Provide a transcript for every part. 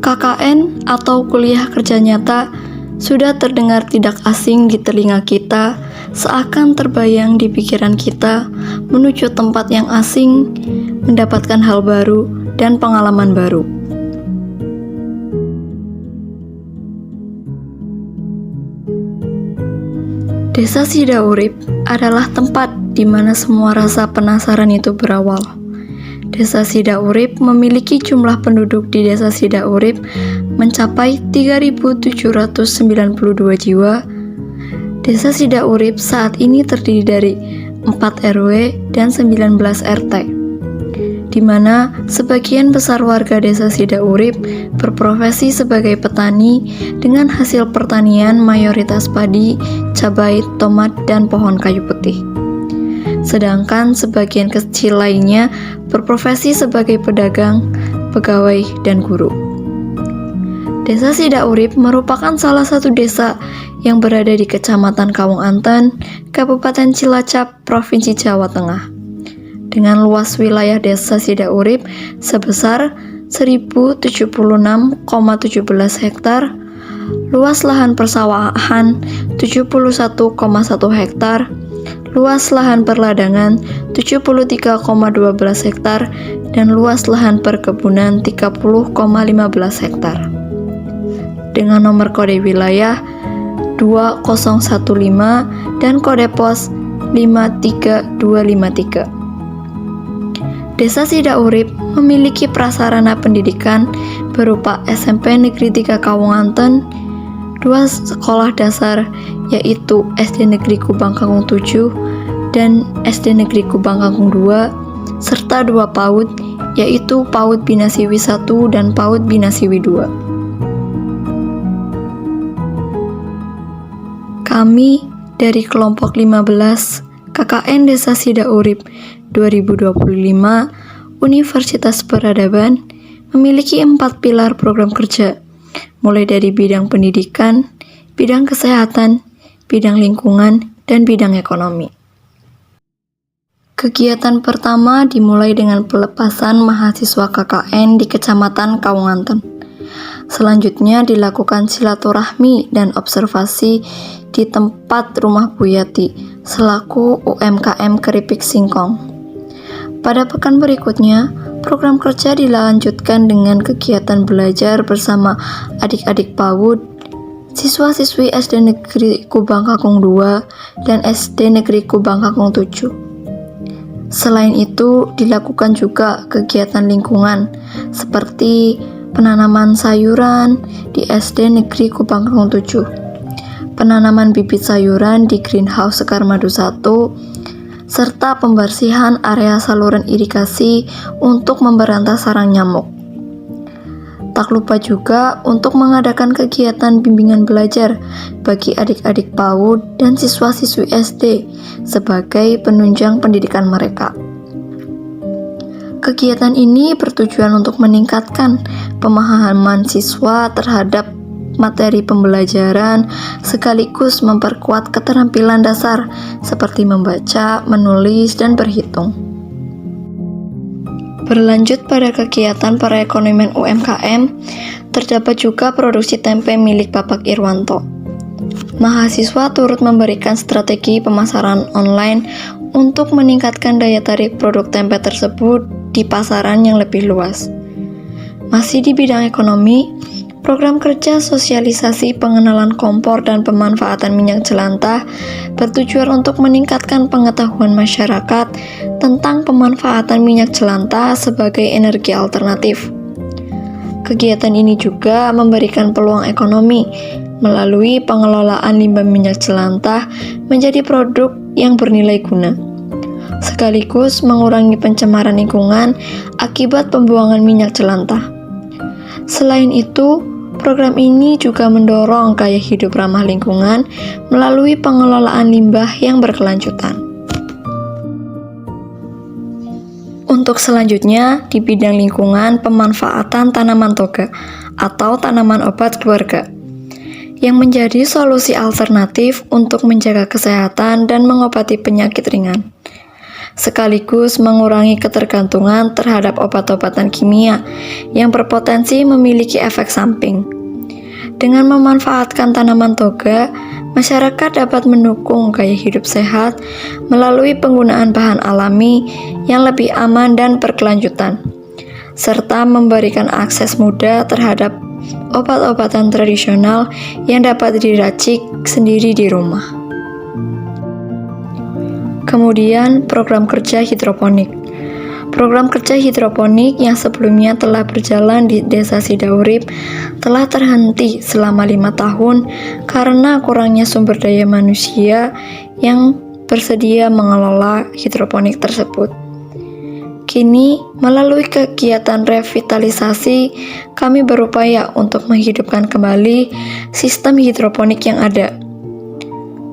KKN atau kuliah kerja nyata sudah terdengar tidak asing di telinga kita, seakan terbayang di pikiran kita menuju tempat yang asing, mendapatkan hal baru dan pengalaman baru. Desa Sidaurip adalah tempat di mana semua rasa penasaran itu berawal. Desa Sidaurip memiliki jumlah penduduk di Desa Sidaurip mencapai 3.792 jiwa. Desa Sidaurip saat ini terdiri dari 4 RW dan 19 RT, di mana sebagian besar warga Desa Sidaurip berprofesi sebagai petani dengan hasil pertanian mayoritas padi, cabai, tomat, dan pohon kayu putih. Sedangkan sebagian kecil lainnya berprofesi sebagai pedagang, pegawai, dan guru. Desa Sidaurip merupakan salah satu desa yang berada di Kecamatan Kawung Anten, Kabupaten Cilacap, Provinsi Jawa Tengah. Dengan luas wilayah Desa Sidaurip sebesar 1076,17 hektar, luas lahan persawahan 71,1 hektar, luas lahan perladangan 73,12 hektar, dan luas lahan perkebunan 30,15 hektar. Dengan nomor kode wilayah 2015 dan kode pos 53253. Desa Sidaurip memiliki prasarana pendidikan berupa SMP Negeri 3 Kawung Anten, 2 sekolah dasar yaitu SD Negeri Kubang Kangkung 7 dan SD Negeri Kubang Kangkung 2, serta 2 PAUD yaitu PAUD Binasiwi 1 dan PAUD Binasiwi 2. Kami dari kelompok 15 KKN Desa Sidaurip 2025 Universitas Peradaban memiliki 4 pilar program kerja, mulai dari bidang pendidikan, bidang kesehatan, bidang lingkungan, dan bidang ekonomi. Kegiatan pertama dimulai dengan pelepasan mahasiswa KKN di Kecamatan Kawung Anten. Selanjutnya dilakukan silaturahmi dan observasi di tempat rumah Bu Yati selaku UMKM Keripik Singkong. Pada pekan berikutnya, program kerja dilanjutkan dengan kegiatan belajar bersama adik-adik PAUD, siswa-siswi SD Negeri Kubang Kangkung 2 dan SD Negeri Kubang Kangkung 7. Selain itu, dilakukan juga kegiatan lingkungan seperti penanaman sayuran di SD Negeri Kubang Kangkung 7, penanaman bibit sayuran di Greenhouse Sekar Madu 1, serta pembersihan area saluran irigasi untuk memberantas sarang nyamuk. Tak lupa juga untuk mengadakan kegiatan bimbingan belajar bagi adik-adik PAUD dan siswa-siswi SD sebagai penunjang pendidikan mereka. Kegiatan ini bertujuan untuk meningkatkan pemahaman siswa terhadap materi pembelajaran sekaligus memperkuat keterampilan dasar seperti membaca, menulis, dan berhitung. Berlanjut pada kegiatan perekonomian UMKM, terdapat juga produksi tempe milik Bapak Irwanto. Mahasiswa turut memberikan strategi pemasaran online untuk meningkatkan daya tarik produk tempe tersebut di pasaran yang lebih luas. Masih di bidang ekonomi, program kerja sosialisasi pengenalan kompor dan pemanfaatan minyak jelantah bertujuan untuk meningkatkan pengetahuan masyarakat tentang pemanfaatan minyak jelantah sebagai energi alternatif. Kegiatan ini juga memberikan peluang ekonomi melalui pengelolaan limbah minyak jelantah menjadi produk yang bernilai guna, sekaligus mengurangi pencemaran lingkungan akibat pembuangan minyak jelantah. Selain itu, program ini juga mendorong gaya hidup ramah lingkungan melalui pengelolaan limbah yang berkelanjutan. Untuk selanjutnya, di bidang lingkungan pemanfaatan tanaman toga atau tanaman obat keluarga, yang menjadi solusi alternatif untuk menjaga kesehatan dan mengobati penyakit ringan, sekaligus mengurangi ketergantungan terhadap obat-obatan kimia yang berpotensi memiliki efek samping. Dengan memanfaatkan tanaman toga, masyarakat dapat mendukung gaya hidup sehat melalui penggunaan bahan alami yang lebih aman dan berkelanjutan, serta memberikan akses mudah terhadap obat-obatan tradisional yang dapat diracik sendiri di rumah. Kemudian, program kerja hidroponik. Program kerja hidroponik yang sebelumnya telah berjalan di Desa Sidaurip telah terhenti selama 5 tahun karena kurangnya sumber daya manusia yang bersedia mengelola hidroponik tersebut. Kini, melalui kegiatan revitalisasi, kami berupaya untuk menghidupkan kembali sistem hidroponik yang ada.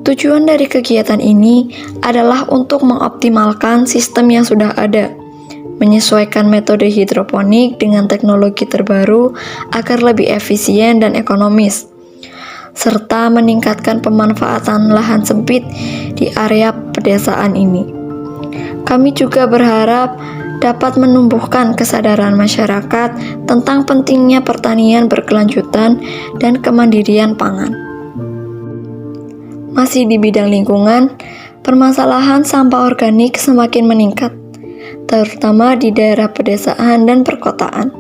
Tujuan dari kegiatan ini adalah untuk mengoptimalkan sistem yang sudah ada, menyesuaikan metode hidroponik dengan teknologi terbaru agar lebih efisien dan ekonomis, serta meningkatkan pemanfaatan lahan sempit di area pedesaan ini. Kami juga berharap dapat menumbuhkan kesadaran masyarakat tentang pentingnya pertanian berkelanjutan dan kemandirian pangan. Masih di bidang lingkungan, permasalahan sampah organik semakin meningkat, terutama di daerah pedesaan dan perkotaan.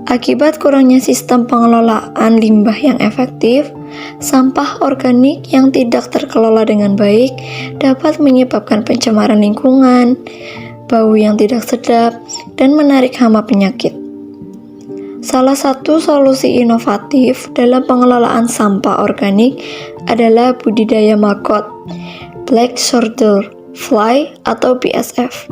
Akibat kurangnya sistem pengelolaan limbah yang efektif, sampah organik yang tidak terkelola dengan baik dapat menyebabkan pencemaran lingkungan, bau yang tidak sedap, dan menarik hama penyakit. Salah satu solusi inovatif dalam pengelolaan sampah organik adalah budidaya maggot, Black Soldier Fly atau BSF.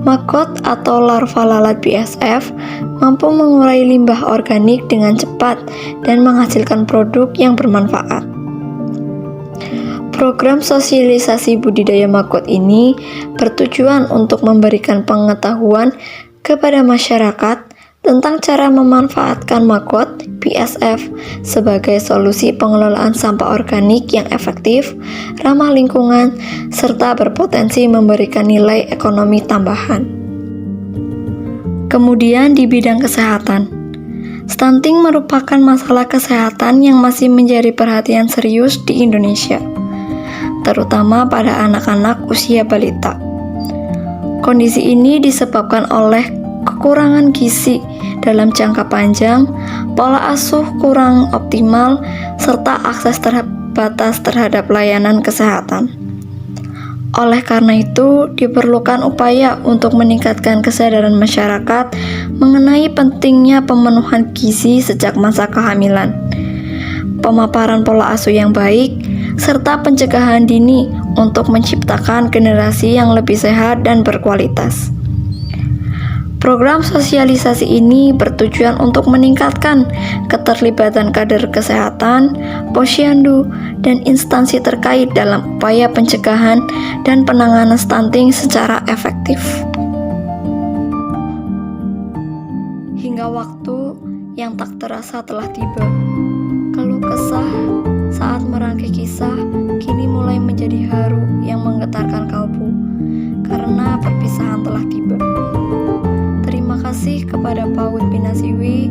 Maggot atau larva lalat BSF mampu mengurai limbah organik dengan cepat dan menghasilkan produk yang bermanfaat. Program sosialisasi budidaya maggot ini bertujuan untuk memberikan pengetahuan kepada masyarakat tentang cara memanfaatkan maggot BSF sebagai solusi pengelolaan sampah organik yang efektif, ramah lingkungan, serta berpotensi memberikan nilai ekonomi tambahan. Kemudian di bidang kesehatan, stunting merupakan masalah kesehatan yang masih menjadi perhatian serius di Indonesia, terutama pada anak-anak usia balita. Kondisi ini disebabkan oleh kekurangan gizi dalam jangka panjang, pola asuh kurang optimal, serta akses terbatas terhadap layanan kesehatan. Oleh karena itu, diperlukan upaya untuk meningkatkan kesadaran masyarakat mengenai pentingnya pemenuhan gizi sejak masa kehamilan, pemaparan pola asuh yang baik, serta pencegahan dini untuk menciptakan generasi yang lebih sehat dan berkualitas. Program sosialisasi ini bertujuan untuk meningkatkan keterlibatan kader kesehatan, posyandu, dan instansi terkait dalam upaya pencegahan dan penanganan stunting secara efektif. Hingga waktu yang tak terasa telah tiba. Keluh kesah saat merangkai kisah kini mulai menjadi haru yang menggetarkan kalbu karena perpisahan telah tiba. Terima kasih kepada PAUD Binasiwi,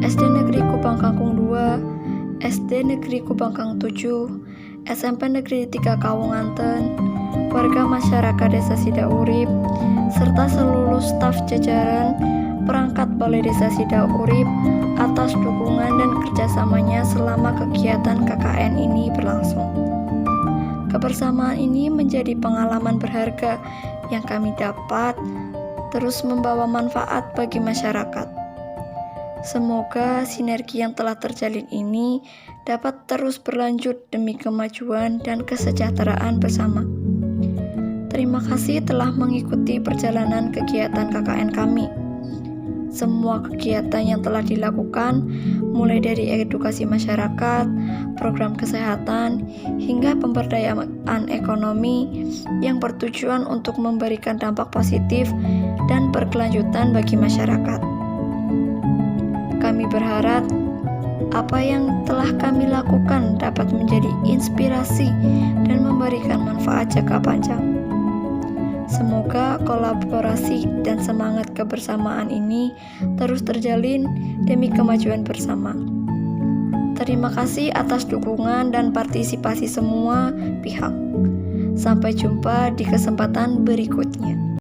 SD Negeri Kubang Kangkung 2, SD Negeri Kubang Kang 7, SMP Negeri 3 Kawunganten, warga masyarakat Desa Sidaurip, serta seluruh staf jajaran perangkat Balai Desa Sidaurip atas dukungan dan kerjasamanya selama kegiatan KKN ini berlangsung. Kebersamaan ini menjadi pengalaman berharga yang kami dapat terus membawa manfaat bagi masyarakat. Semoga sinergi yang telah terjalin ini dapat terus berlanjut demi kemajuan dan kesejahteraan bersama. Terima kasih telah mengikuti perjalanan kegiatan KKN kami. Semua kegiatan yang telah dilakukan, mulai dari edukasi masyarakat, program kesehatan, hingga pemberdayaan ekonomi yang bertujuan untuk memberikan dampak positif dan berkelanjutan bagi masyarakat. Kami berharap Apa yang telah kami lakukan dapat menjadi inspirasi dan memberikan manfaat jangka panjang. Semoga kolaborasi dan semangat kebersamaan ini terus terjalin demi kemajuan bersama. Terima kasih atas dukungan dan partisipasi semua pihak. Sampai jumpa di kesempatan berikutnya.